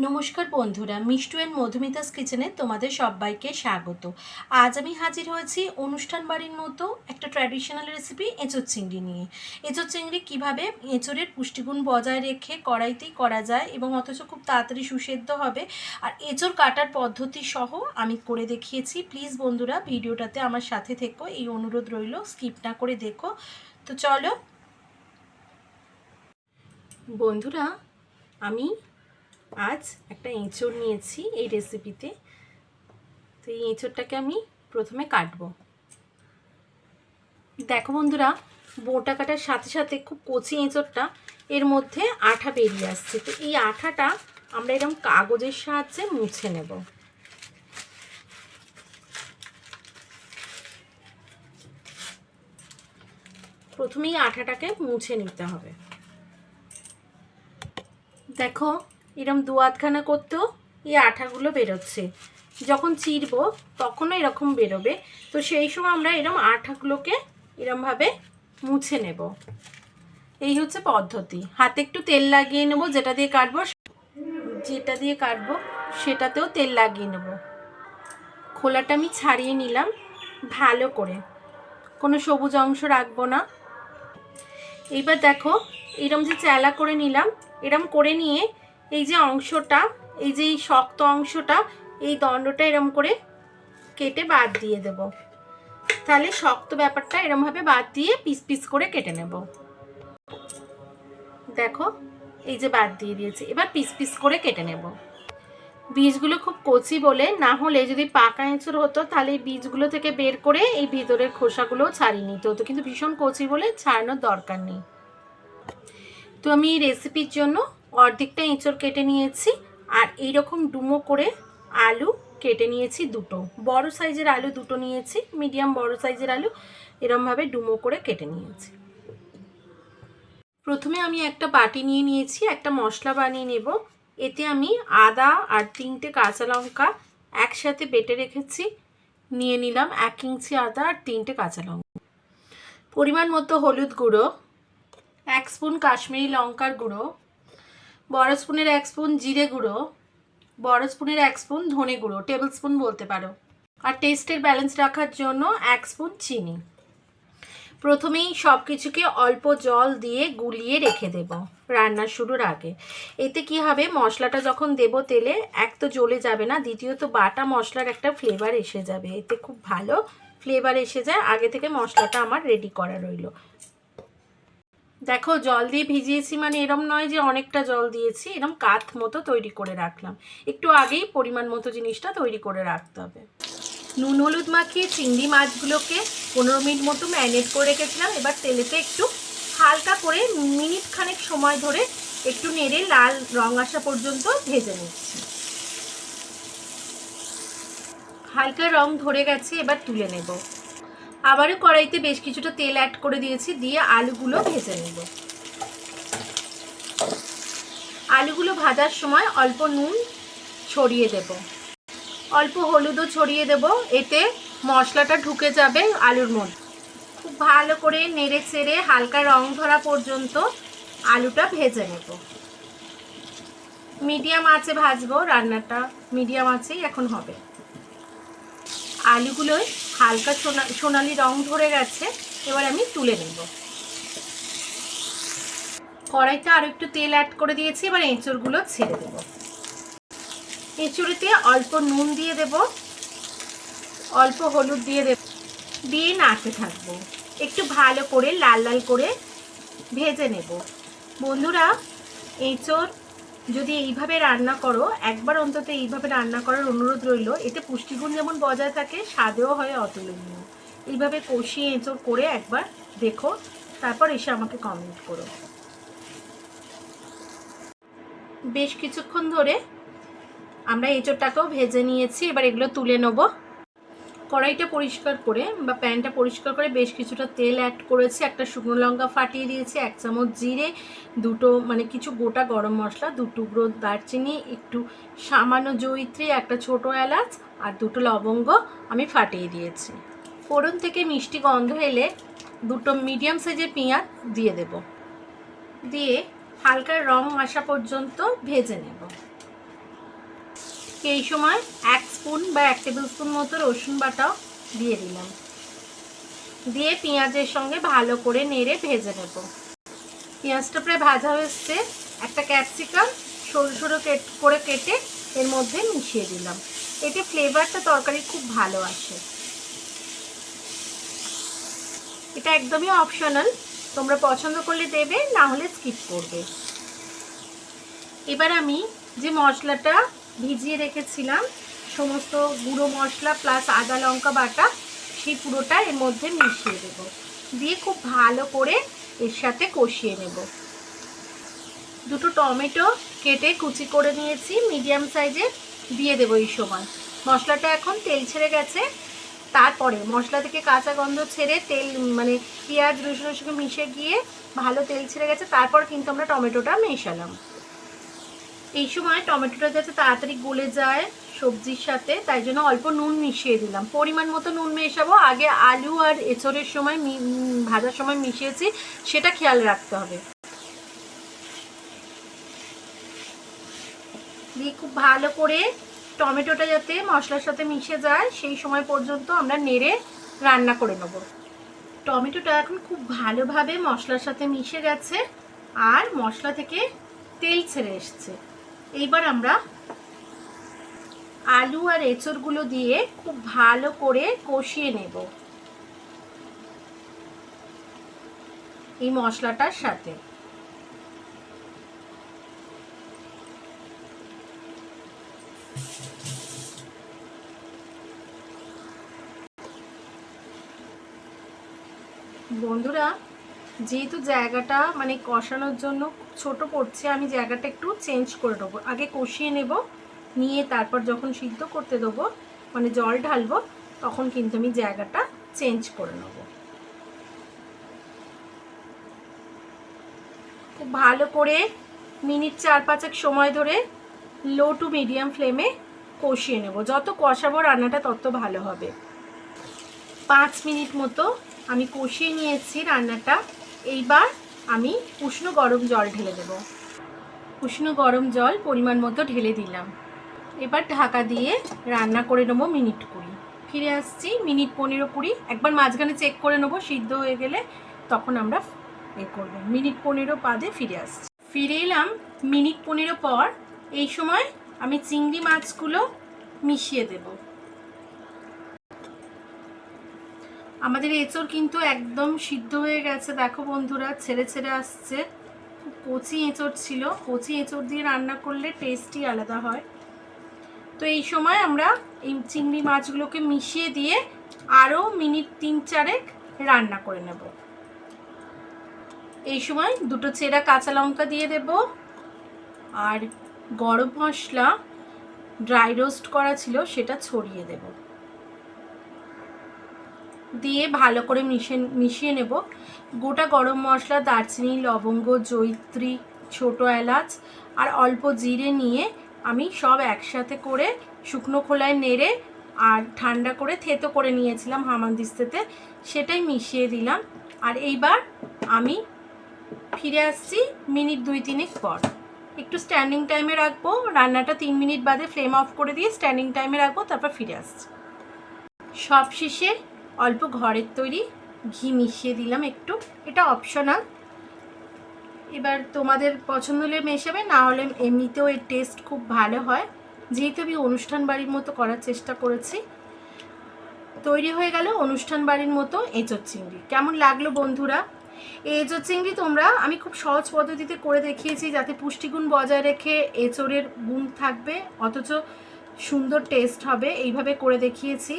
নমস্কার বন্ধুরা, মিষ্টু এন্ড মধুমিতাস কিচেনে তোমাদের সবাইকে স্বাগত। আজ আমি হাজির হয়েছি অনুষ্ঠান বাড়ির মতো একটা ট্র্যাডিশনাল রেসিপি এঁচোড় চিংড়ি নিয়ে। এঁচোড় চিংড়ি কীভাবে এঁচোড়ের পুষ্টিগুণ বজায় রেখে কড়াইতেই করা যায় এবং অথচ খুব তাড়াতাড়ি সুসেদ্ধ হবে, আর এঁচোড় কাটার পদ্ধতি সহ আমি করে দেখিয়েছি। প্লিজ বন্ধুরা, ভিডিওটাতে আমার সাথে থেকো, এই অনুরোধ রইল, স্কিপ না করে দেখো। তো চলো বন্ধুরা, আমি আজ একটা এঁচোড় নিয়েছি এই রেসিপিতে। তো এই এঁচোড়টাকে আমি প্রথমে কাটবো। দেখো বন্ধুরা, বোটা কাটার সাথে সাথে খুব কচি এঁচোড়টা, এর মধ্যে আঠা বেরিয়ে আসছে। তো এই আঠাটা আমরা এরকম কাগজের সাহায্যে মুছে নেব। প্রথমেই আঠাটাকে মুছে নিতে হবে। দেখো, এরকম দু আধখানা করতেও এই আঠাগুলো বেরোচ্ছে। যখন চিরবো তখনও এরকম বেরোবে। তো সেই সময় আমরা এরকম আঠাগুলোকে এরমভাবে মুছে নেব। এই হচ্ছে পদ্ধতি। হাতে একটু তেল লাগিয়ে নেব, যেটা দিয়ে কাটবো সেটাতেও তেল লাগিয়ে নেব। খোলাটা আমি ছাড়িয়ে নিলাম ভালো করে, কোনো সবুজ অংশ রাখবো না। এইবার দেখো, এরম যে চ্যালা করে নিলাম, এরম করে নিয়ে এই যে অংশটা, এই যে এই শক্ত অংশটা, এই দণ্ডটা এরম করে কেটে বাদ দিয়ে দেব। তাহলে শক্ত ব্যাপারটা এরমভাবে বাদ দিয়ে পিস পিস করে কেটে নেব। দেখো, এই যে বাদ দিয়ে দিয়েছি, এবার পিস পিস করে কেটে নেব। বীজগুলো খুব কচি বলে, না হলে যদি পাকা এঁচড় হতো তাহলে এই বীজগুলো থেকে বের করে এই ভিতরের খোসাগুলোও ছাড়িয়ে নিতে হতো, কিন্তু ভীষণ কচি বলে ছাড়ানোর দরকার নেই। তো আমি এই রেসিপির জন্য অর্ধেকটা এঁচড় কেটে নিয়েছি, আর এইরকম ডুমো করে আলু কেটে নিয়েছি দুটো। বড় সাইজের আলু দুটো নিয়েছি, মিডিয়াম বড় সাইজের আলু এরমভাবে ডুমো করে কেটে নিয়েছি। প্রথমে আমি একটা বাটি নিয়ে নিয়েছি, একটা মশলা বানিয়ে নেব। এতে আমি আদা আর 3টে কাঁচা লঙ্কা একসাথে বেটে রেখেছি, নিয়ে নিলাম 1 ইঞ্চি আদা আর 3টে কাঁচা লঙ্কা। পরিমাণ মতো হলুদ গুঁড়ো, 1 স্পুন কাশ্মীরি লঙ্কার গুঁড়ো, বড় স্পুনের 1 স্পুন জিরে গুঁড়ো, বড় স্পুনের 1 স্পুন ধনে গুঁড়ো, টেবিল স্পুন বলতে পারো, আর টেস্টের ব্যালেন্স রাখার জন্য 1 স্পুন চিনি। প্রথমেই সব কিছুকে অল্প জল দিয়ে গুলিয়ে রেখে দেব রান্না শুরুর আগে। এতে কি হবে, মশলাটা যখন দেব তেলে, এক তো জ্বলে যাবে না, দ্বিতীয়ত বাটা মশলার একটা ফ্লেভার এসে যাবে, এতে খুব ভালো ফ্লেভার এসে যায়। আগে থেকে মশলাটা আমার রেডি করা রইল। দেখো, জল দিয়ে ভিজিয়েছি মানে এরম নয় যে অনেকটা জল দিয়েছি, এরম কাত মতো তৈরি করে রাখলাম। একটু আগেই পরিমাণ মতো জিনিসটা তৈরি করে রাখতে হবে। নুন হলুদ মাখিয়ে চিংড়ি মাছগুলোকে 15 মিনিট মতো ম্যারিনেট করে রেখেছিলাম। এবার তেলেতে একটু হালকা করে মিনিট খানেক সময় ধরে একটু নেড়ে লাল রং আসা পর্যন্ত ভেজে নিচ্ছি। হালকা রং ধরে গেছে, এবার তুলে নেব। আবারও কড়াইতে বেশ কিছুটা তেল অ্যাড করে দিয়েছি, দিয়ে আলুগুলো ভেজে নেব। আলুগুলো ভাজার সময় অল্প নুন ছড়িয়ে দেব, অল্প হলুদও ছড়িয়ে দেব, এতে মশলাটা ঢুকে যাবে আলুর মধ্যে। খুব ভালো করে নেড়ে চেড়ে হালকা রং ধরা পর্যন্ত আলুটা ভেজে নেব। মিডিয়াম আঁচে ভাজবো, রান্নাটা মিডিয়াম আঁচেই এখন হবে। আলুগুলোই হালকা সোনালি রং ধরে গেছে, এবার আমি তুলে নেব। কড়াইতে আরও একটু তেল অ্যাড করে দিয়েছি, এবার এঁচড়গুলো ছেড়ে দেব। এঁচড়েতে অল্প নুন দিয়ে দেব, অল্প হলুদ দিয়ে দেব, দিয়ে নাড়তে থাকবো। একটু ভালো করে লাল লাল করে ভেজে নেব। বন্ধুরা, এঁচড় যদি এইভাবে রান্না করো, একবার অন্তত এইভাবে রান্না করার অনুরোধ রইল। এতে পুষ্টিগুণ যেমন বজায় থাকে, স্বাদেও হয় অতুলনীয়। এইভাবে কষিয়ে এঁচড় করে একবার দেখো, তারপর এসে আমাকে কমেন্ট করো। বেশ কিছুক্ষণ ধরে আমরা এঁচড়টাকেও ভেজে নিয়েছি, এবার এগুলো তুলে নেব। কড়াইটা পরিষ্কার করে বা প্যানটা পরিষ্কার করে বেশ কিছুটা তেল অ্যাড করেছি, একটা শুকনো লঙ্কা ফাটিয়ে দিয়েছি, 1 চামচ জিরে, কিছু গোটা গরম মশলা, 2 টুকরো দারচিনি, একটু সামান্য জয়িত্রী, একটা ছোট এলাচ আর 2টো লবঙ্গ আমি ফাটিয়ে দিয়েছি। ফোড়ন থেকে মিষ্টি গন্ধ এলে 2টো মিডিয়াম সাইজের পেঁয়াজ দিয়ে দেব, দিয়ে হালকা রং আসা পর্যন্ত ভেজে নেব। এই সময় 1 স্পুন বা 1 টেবিল স্পুন মতো রসুন বাটাও দিয়ে দিলাম, দিয়ে পেঁয়াজের সঙ্গে ভালো করে নেড়ে ভেজে নেব। পেঁয়াজটা প্রায় ভাজা হয়েছে, একটা ক্যাপসিকাম সরু সরু করে কেটে এর মধ্যে মিশিয়ে দিলাম। এতে ফ্লেভারটা তরকারি খুব ভালো আসে। এটা একদমই অপশনাল, তোমরা পছন্দ করলে দেবে, না হলে স্কিপ করবে। এবার আমি যে মশলাটা ভিজিয়ে রেখেছিলাম, সমস্ত গুঁড়ো মশলা প্লাস আদা লঙ্কা বাটা, সেই পুরোটা এর মধ্যে মিশিয়ে দেব, দিয়ে খুব ভালো করে এর সাথে কষিয়ে নেব। দুটো টমেটো কেটে কুচি করে নিয়েছি মিডিয়াম সাইজে, দিয়ে দেবো এই সময়। মশলাটা এখন তেল ছেড়ে গেছে, তারপরে মশলা থেকে কাঁচা গন্ধ ছেড়ে তেল মানে পেঁয়াজ রসুনের সঙ্গে মিশে গিয়ে ভালো তেল ছেড়ে গেছে, তারপর কিন্তু আমরা টমেটোটা মেশালাম। এই সময় টমেটোটা যাতে তাড়াতাড়ি গলে যায় সবজির সাথে, তাই জন্য অল্প নুন মিশিয়ে দিলাম। পরিমাণ মতো নুন মেশাবো, আগে আলু আর এঁচড়ের সময় ভাজার সময় মিশিয়েছি, সেটা খেয়াল রাখতে হবে। দিয়ে খুব ভালো করে টমেটোটা যাতে মশলার সাথে মিশে যায় সেই সময় পর্যন্ত আমরা নেড়ে রান্না করে নেব। টমেটোটা এখন খুব ভালোভাবে মশলার সাথে মিশে গেছে আর মশলা থেকে তেল ছেড়ে এসছে। এইবার আমরা আলু আর এঁচড়গুলো দিয়ে খুব ভালো করে কষিয়ে নেব এই মশলাটার সাথে। বন্ধুরা, যেহেতু জায়গাটা মানে কষানোর জন্য ছোট পড়ছে, আমি জায়গাটা একটু চেঞ্জ করে দেবো। আগে কষিয়ে নেব, নিয়ে তারপর যখন সিদ্ধ করতে দেবো মানে জল ঢালবো, তখন কিন্তু আমি জায়গাটা চেঞ্জ করে নেব। খুব ভালো করে মিনিট 4-5 সময় ধরে লো টু মিডিয়াম ফ্লেমে কষিয়ে নেব। যত কষাবো রান্নাটা তত ভালো হবে। 5 মিনিট মতো আমি কষিয়ে নিয়েছি রান্নাটা। এইবার আমি উষ্ণ গরম জল ঢেলে দেব। উষ্ণ গরম জল পরিমাণ মতো ঢেলে দিলাম। এবার ঢাকা দিয়ে রান্না করে নেবো মিনিট 20। ফিরে আসছি মিনিট 15-20। একবার মাঝখানে চেক করে নেবো, সিদ্ধ হয়ে গেলে তখন আমরা করব। মিনিট 15 বাদে ফিরে আসছি। ফিরে এলাম মিনিট 15 পর। এই সময় আমি চিংড়ি মাছগুলো মিশিয়ে দেব। আমাদের এঁচড় কিন্তু একদম সিদ্ধ হয়ে গেছে, দেখো বন্ধুরা ছেড়ে ছেড়ে আসছে। খুব কচি এঁচড় ছিল, কচি এঁচড় দিয়ে রান্না করলে টেস্টই আলাদা হয়। তো এই সময় আমরা এই চিংড়ি মাছগুলোকে মিশিয়ে দিয়ে আরও মিনিট 3-4 রান্না করে নেব। এই সময় দুটো চেরা কাঁচা লঙ্কা দিয়ে দেব, আর গরম মশলা ড্রাই রোস্ট করা ছিল সেটা ছড়িয়ে দেব, দিয়ে ভালো করে মিশিয়ে নেব। গোটা গরম মশলা, দারচিনি, লবঙ্গ, জয়িত্রী, ছোটো এলাচ আর অল্প জিরে নিয়ে আমি সব একসাথে করে শুকনো খোলায় নেড়ে আর ঠান্ডা করে থেতো করে নিয়েছিলাম হামানদিস্তাতে, সেটাই মিশিয়ে দিলাম। আর এইবার আমি ফিরে আসছি মিনিট 2-3 পর। একটু স্ট্যান্ডিং টাইমে রাখবো রান্নাটা, 3 মিনিট বাদে ফ্লেম অফ করে দিয়ে স্ট্যান্ডিং টাইমে রাখবো, তারপর ফিরে আসছি। সব শেষে অল্প ঘরের তৈরি ঘি মিশিয়ে দিলাম একটু, এটা অপশনাল। এবার তোমাদের পছন্দ হলে মেশাবে, না হলে এমনিতেও এর টেস্ট খুব ভালো হয়। যেহেতু আমি অনুষ্ঠান বাড়ির মতো করার চেষ্টা করেছি, তৈরি হয়ে গেল অনুষ্ঠান বাড়ির মতো এঁচোড় চিংড়ি। কেমন লাগলো বন্ধুরা? এই এঁচোড় চিংড়ি তোমরা আমি খুব সহজ পদ্ধতিতে করে দেখিয়েছি, যাতে পুষ্টিগুণ বজায় রেখে এঁচোড়ের গুণ থাকবে অথচ সুন্দর টেস্ট হবে, এইভাবে করে দেখিয়েছি।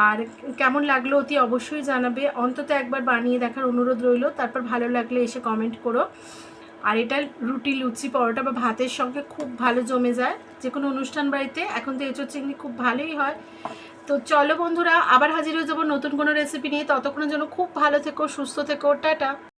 আর কেমন লাগলো অতি অবশ্যই জানাবে, অন্তত একবার বানিয়ে দেখার অনুরোধ রইল। তারপর ভালো লাগলে এসে কমেন্ট করো। আর এটা রুটি, লুচি, পরোটা বা ভাতের সঙ্গে খুব ভালো জমে যায় যে কোনো অনুষ্ঠান বাড়িতে। এখন তো এঁচোড় চিংড়ি খুব ভালোই হয়। তো চলো বন্ধুরা, আবার হাজির হয়ে যাবো নতুন কোনো রেসিপি নিয়ে। ততক্ষণের জন্য খুব ভালো থেকো, সুস্থ থেকো, টাটা।